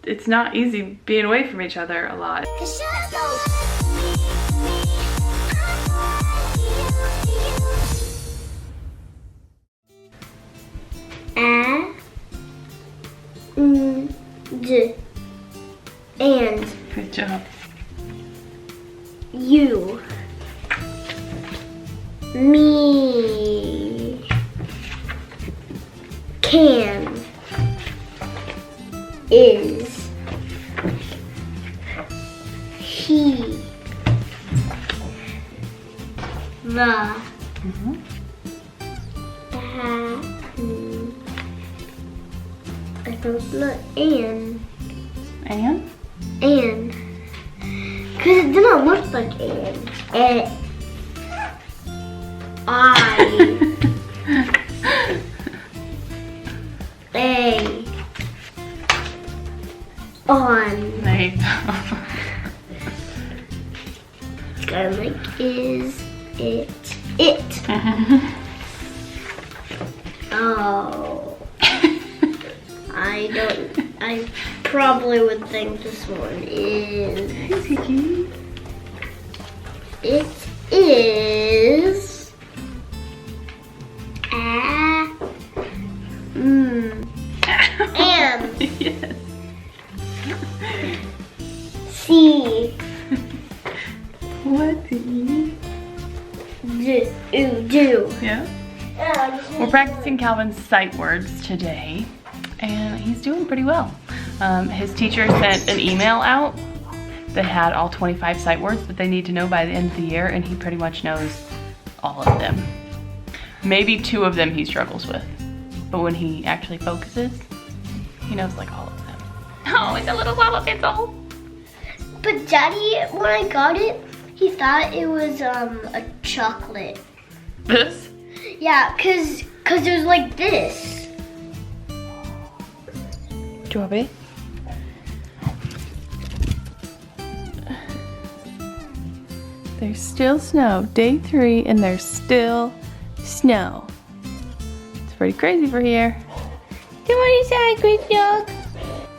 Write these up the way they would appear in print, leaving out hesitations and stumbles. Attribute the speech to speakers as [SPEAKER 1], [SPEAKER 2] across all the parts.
[SPEAKER 1] it's not easy being away from each other a lot.
[SPEAKER 2] And.
[SPEAKER 1] Good job.
[SPEAKER 2] You. Me. Can. Is. He. The. I don't know. And. Because it didn't look like and. I. A. On.
[SPEAKER 1] Right.
[SPEAKER 2] Like is it. Oh. I probably would think this one is. It is. And.
[SPEAKER 1] Yes.
[SPEAKER 2] C.
[SPEAKER 1] What do you
[SPEAKER 2] do?
[SPEAKER 1] Yeah. We're practicing Calvin's sight words today, and he's doing pretty well. His teacher sent an email out that had all 25 sight words that they need to know by the end of the year, and he pretty much knows all of them. Maybe 2 of them he struggles with, but when he actually focuses, he knows like all of them. Oh, it's a little bottle pencil.
[SPEAKER 2] But Daddy, when I got it, he thought it was a chocolate.
[SPEAKER 1] This?
[SPEAKER 2] Yeah, cause there's like this.
[SPEAKER 1] Do you want me? There's still snow. Day 3 and there's still snow. It's pretty crazy for here.
[SPEAKER 2] Do you say great dog?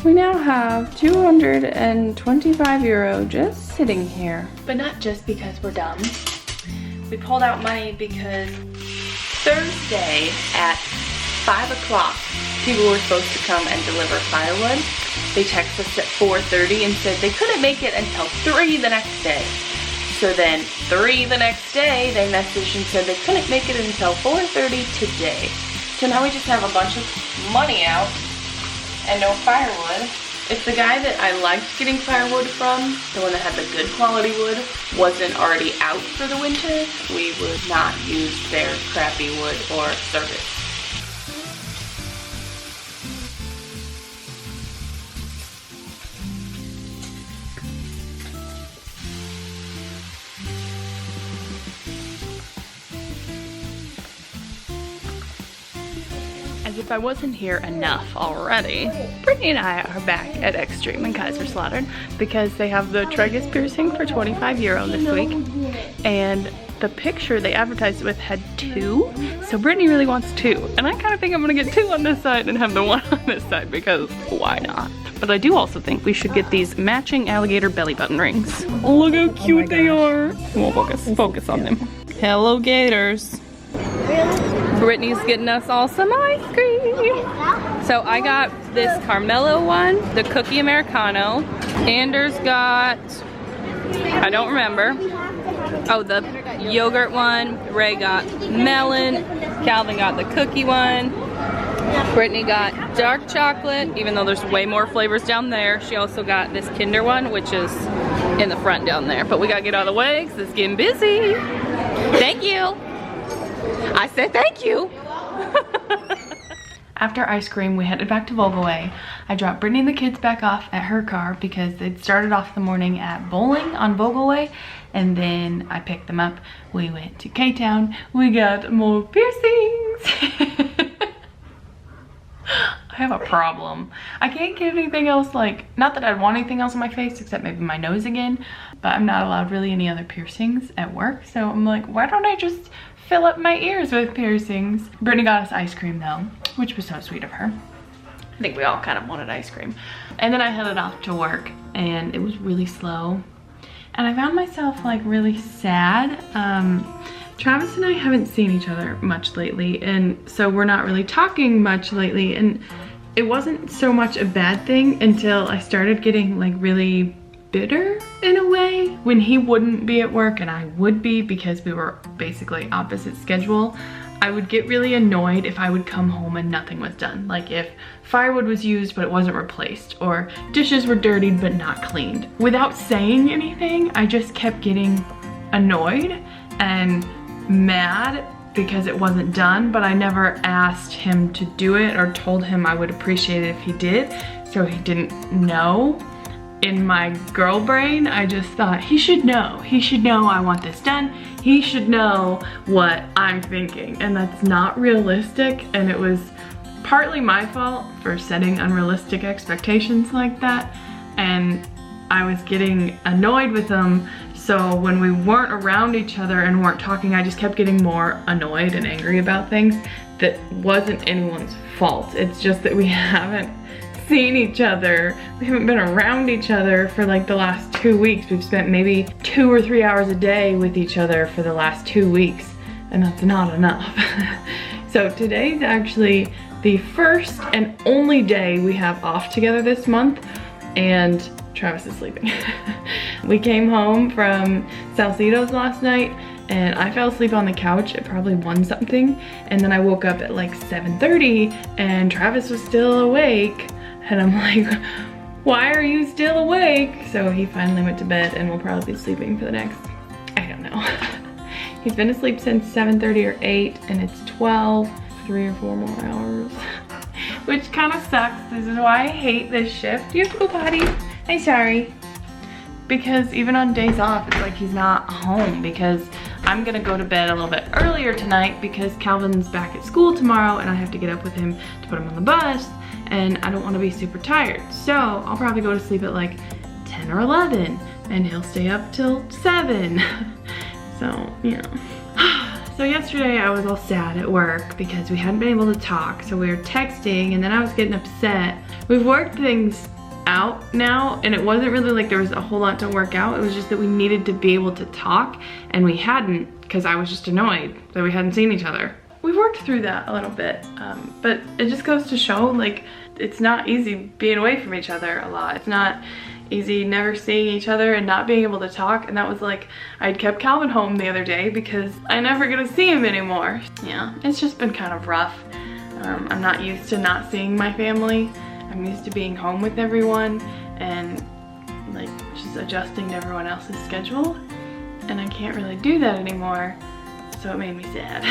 [SPEAKER 1] We now have 225 euro just sitting here. But not just because we're dumb. We pulled out money because Thursday at 5 o'clock, people were supposed to come and deliver firewood. They texted us at 4:30 and said they couldn't make it until 3 the next day. So then 3 the next day, they messaged and said they couldn't make it until 4:30 today. So now we just have a bunch of money out and no firewood. If the guy that I liked getting firewood from, the one that had the good quality wood, wasn't already out for the winter, we would not use their crappy wood or service. As if I wasn't here enough already, Brittany and I are back at Extreme in Kaiserslautern because they have the tragus piercing for 25 euro this week. And the picture they advertised with had 2, so Brittany really wants 2. And I kind of think I'm gonna get 2 on this side and have the 1 on this side because why not? But I do also think we should get these matching alligator belly button rings. Look how cute they are. We'll focus on them. Hello Gators. Brittany's getting us all some ice cream. So I got this Carmelo one, the cookie Americano. Anders got, I don't remember. Oh, the yogurt one. Ray got melon. Calvin got the cookie one. Brittany got dark chocolate, even though there's way more flavors down there. She also got this Kinder one, which is in the front down there. But we gotta get out of the way because it's getting busy. Thank you. I said thank you. After ice cream, we headed back to Vogelway. I dropped Brittany and the kids back off at her car because they'd started off the morning at bowling on Vogelway, and then I picked them up. We went to K-Town. We got more piercings. I have a problem. I can't get anything else, like, not that I'd want anything else on my face except maybe my nose again, but I'm not allowed really any other piercings at work, so I'm like, why don't I just fill up my ears with piercings? Brittany got us ice cream though, which was so sweet of her. I think we all kind of wanted ice cream. And then I headed off to work and it was really slow. And I found myself like really sad. Travis and I haven't seen each other much lately, and so we're not really talking much lately, and it wasn't so much a bad thing until I started getting like really bitter in a way when he wouldn't be at work and I would be, because we were basically opposite schedule. I would get really annoyed if I would come home and nothing was done. Like if firewood was used but it wasn't replaced, or dishes were dirtied but not cleaned. Without saying anything, I just kept getting annoyed and mad because it wasn't done, but I never asked him to do it or told him I would appreciate it if he did, so he didn't know. In my girl brain, I just thought he should know. He should know I want this done. He should know what I'm thinking, and that's not realistic, and it was partly my fault for setting unrealistic expectations like that, and I was getting annoyed with him. So when we weren't around each other and weren't talking, I just kept getting more annoyed and angry about things that wasn't anyone's fault. It's just that we haven't seen each other. We haven't been around each other for like the last 2 weeks. We've spent maybe 2 or 3 hours a day with each other for the last 2 weeks, and that's not enough. So today's actually the first and only day we have off together this month, and Travis is sleeping. We came home from Salcedo's last night and I fell asleep on the couch at probably 1 something, and then I woke up at like 7:30 and Travis was still awake, and I'm like, why are you still awake? So he finally went to bed and will probably be sleeping for the next, I don't know. He's been asleep since 7:30 or 8, and it's 12, 3 or 4 more hours. Which kind of sucks. This is why I hate this shift. You have to go potty. I'm sorry. Because even on days off, it's like he's not home, because I'm gonna go to bed a little bit earlier tonight because Calvin's back at school tomorrow and I have to get up with him to put him on the bus, and I don't want to be super tired. So I'll probably go to sleep at like 10 or 11 and he'll stay up till 7. So, you know. So yesterday I was all sad at work because we hadn't been able to talk, so we were texting and then I was getting upset. We've worked things out now, and it wasn't really like there was a whole lot to work out. It was just that we needed to be able to talk, and we hadn't, because I was just annoyed that we hadn't seen each other. We worked through that a little bit, but it just goes to show like it's not easy being away from each other a lot. It's not easy never seeing each other and not being able to talk, and that was like, I'd kept Calvin home the other day because I never get to see him anymore. Yeah, it's just been kind of rough. I'm not used to not seeing my family. I'm used to being home with everyone and like just adjusting to everyone else's schedule, and I can't really do that anymore, so it made me sad.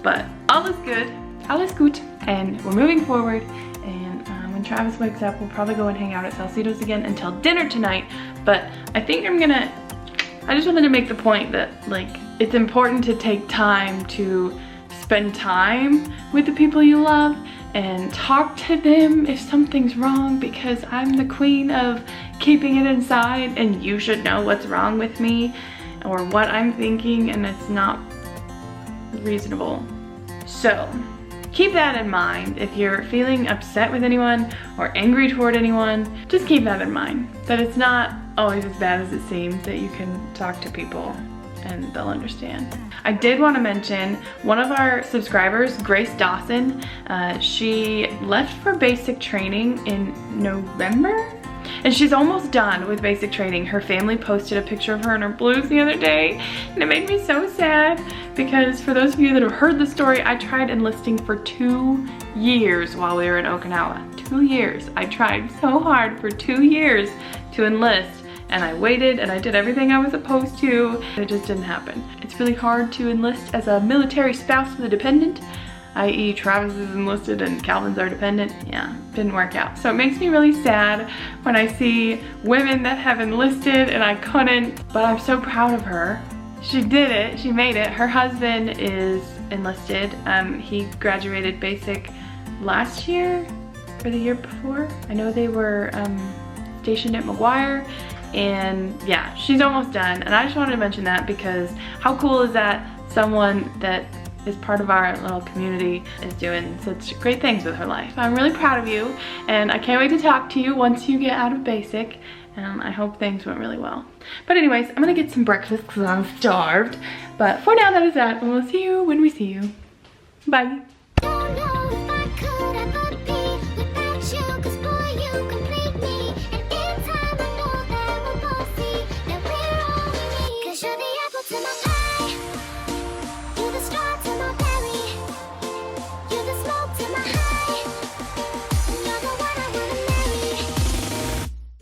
[SPEAKER 1] But all is good, all is good, and we're moving forward, and when Travis wakes up we'll probably go and hang out at Salcedo's again until dinner tonight. But I think I just wanted to make the point that like it's important to take time to spend time with the people you love and talk to them if something's wrong, because I'm the queen of keeping it inside and you should know what's wrong with me or what I'm thinking, and it's not reasonable. So keep that in mind. If you're feeling upset with anyone or angry toward anyone, just keep that in mind, that it's not always as bad as it seems, that you can talk to people and they'll understand. I did want to mention one of our subscribers, Grace Dawson. She left for basic training in November, and she's almost done with basic training. Her family posted a picture of her in her blues the other day, and it made me so sad because for those of you that have heard the story, I tried enlisting for 2 years while we were in Okinawa. 2 years. I tried so hard for 2 years to enlist, and I waited and I did everything I was supposed to, and it just didn't happen. It's really hard to enlist as a military spouse with a dependent, i.e. Travis is enlisted and Calvin's our dependent. Yeah, didn't work out. So it makes me really sad when I see women that have enlisted and I couldn't, but I'm so proud of her. She did it, she made it. Her husband is enlisted. He graduated basic last year or the year before. I know they were stationed at McGuire. And yeah, she's almost done, and I just wanted to mention that because how cool is that? Someone that is part of our little community, is doing such great things with her life. I'm really proud of you, and I can't wait to talk to you once you get out of basic, and I hope things went really well. But anyways, I'm gonna get some breakfast because I'm starved. But for now, that is that, and we'll see you when we see you. Bye.